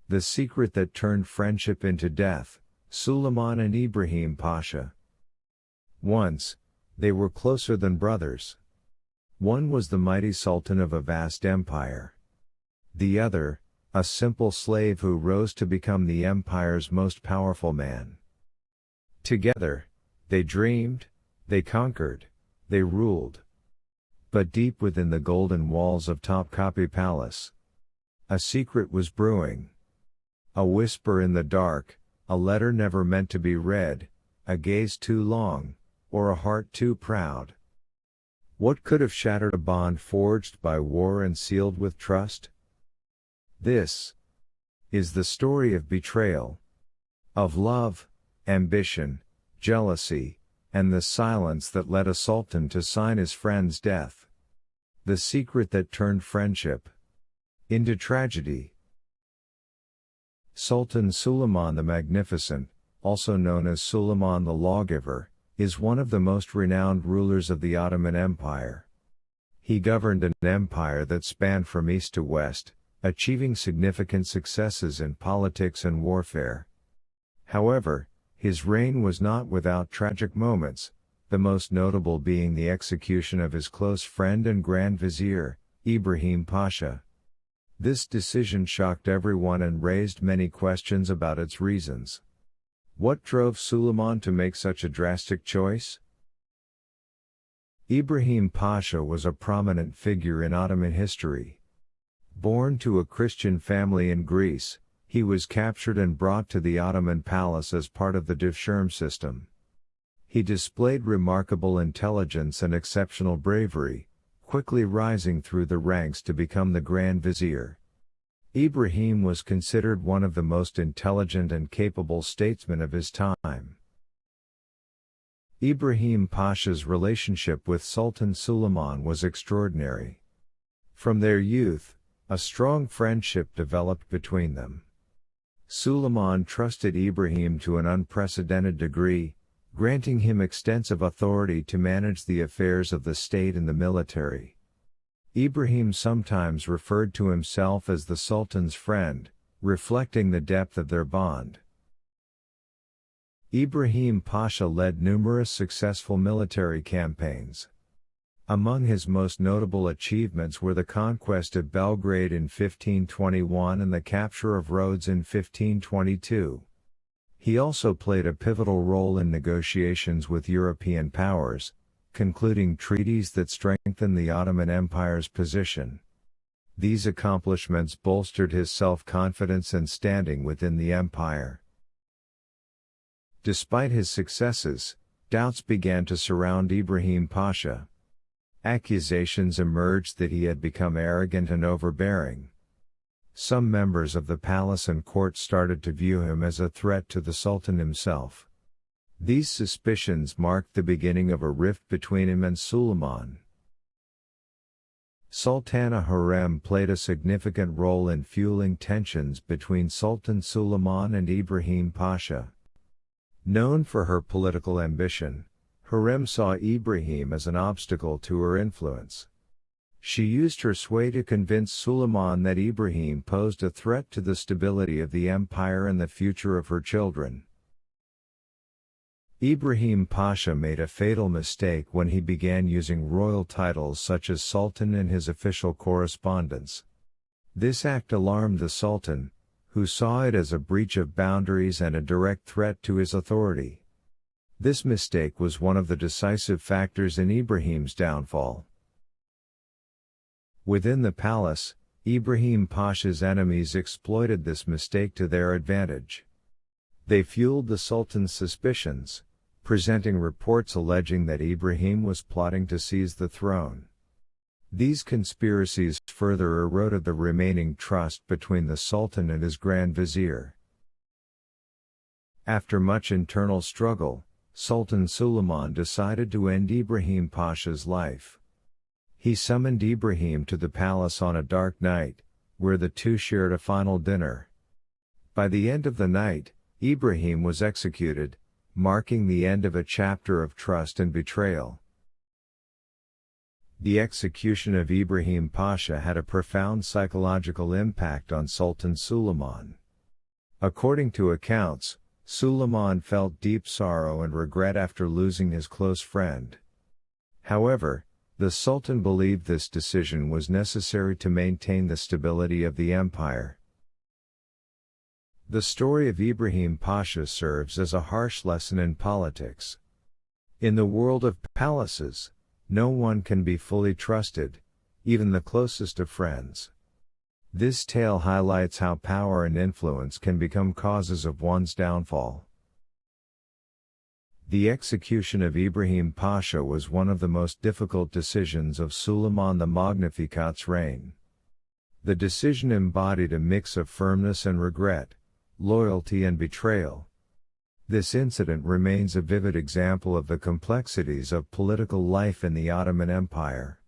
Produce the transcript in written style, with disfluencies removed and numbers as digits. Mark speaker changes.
Speaker 1: The secret that turned friendship into death, Suleiman and Ibrahim Pasha. Once, they were closer than brothers. One was the mighty sultan of a vast empire. The other, a simple slave who rose to become the empire's most powerful man. Together, they dreamed, they conquered, they ruled. But deep within the golden walls of Topkapi Palace, a secret was brewing. A whisper in the dark, a letter never meant to be read, a gaze too long, or a heart too proud. What could have shattered a bond forged by war and sealed with trust? This is the story of betrayal, of love, ambition, jealousy, and the silence that led a sultan to sign his friend's death. The secret that turned friendship into tragedy. Sultan Suleiman the Magnificent, also known as Suleiman the Lawgiver, is one of the most renowned rulers of the Ottoman Empire. He governed an empire that spanned from east to west, achieving significant successes in politics and warfare. However, his reign was not without tragic moments, the most notable being the execution of his close friend and Grand Vizier, Ibrahim Pasha. This decision shocked everyone and raised many questions about its reasons. What drove Suleiman to make such a drastic choice? Ibrahim Pasha was a prominent figure in Ottoman history. Born to a Christian family in Greece, he was captured and brought to the Ottoman palace as part of the devshirme system. He displayed remarkable intelligence and exceptional bravery, quickly rising through the ranks to become the Grand Vizier. Ibrahim was considered one of the most intelligent and capable statesmen of his time. Ibrahim Pasha's relationship with Sultan Suleiman was extraordinary. From their youth, a strong friendship developed between them. Suleiman trusted Ibrahim to an unprecedented degree, granting him extensive authority to manage the affairs of the state and the military. Ibrahim sometimes referred to himself as the Sultan's friend, reflecting the depth of their bond. Ibrahim Pasha led numerous successful military campaigns. Among his most notable achievements were the conquest of Belgrade in 1521 and the capture of Rhodes in 1522. He also played a pivotal role in negotiations with European powers, concluding treaties that strengthened the Ottoman Empire's position. These accomplishments bolstered his self-confidence and standing within the empire. Despite his successes, doubts began to surround Ibrahim Pasha. Accusations emerged that he had become arrogant and overbearing. Some members of the palace and court started to view him as a threat to the Sultan himself. These suspicions marked the beginning of a rift between him and Suleiman. Sultana Hurrem played a significant role in fueling tensions between Sultan Suleiman and Ibrahim Pasha. Known for her political ambition, Hurrem saw Ibrahim as an obstacle to her influence. She used her sway to convince Suleiman that Ibrahim posed a threat to the stability of the empire and the future of her children. Ibrahim Pasha made a fatal mistake when he began using royal titles such as Sultan in his official correspondence. This act alarmed the Sultan, who saw it as a breach of boundaries and a direct threat to his authority. This mistake was one of the decisive factors in Ibrahim's downfall. Within the palace, Ibrahim Pasha's enemies exploited this mistake to their advantage. They fueled the Sultan's suspicions, presenting reports alleging that Ibrahim was plotting to seize the throne. These conspiracies further eroded the remaining trust between the Sultan and his Grand Vizier. After much internal struggle, Sultan Suleiman decided to end Ibrahim Pasha's life. He summoned Ibrahim to the palace on a dark night, where the two shared a final dinner. By the end of the night, Ibrahim was executed, marking the end of a chapter of trust and betrayal. The execution of Ibrahim Pasha had a profound psychological impact on Sultan Suleiman. According to accounts, Suleiman felt deep sorrow and regret after losing his close friend. However, the Sultan believed this decision was necessary to maintain the stability of the empire. The story of Ibrahim Pasha serves as a harsh lesson in politics. In the world of palaces, no one can be fully trusted, even the closest of friends. This tale highlights how power and influence can become causes of one's downfall. The execution of Ibrahim Pasha was one of the most difficult decisions of Suleiman the Magnificent's reign. The decision embodied a mix of firmness and regret, loyalty and betrayal. This incident remains a vivid example of the complexities of political life in the Ottoman Empire.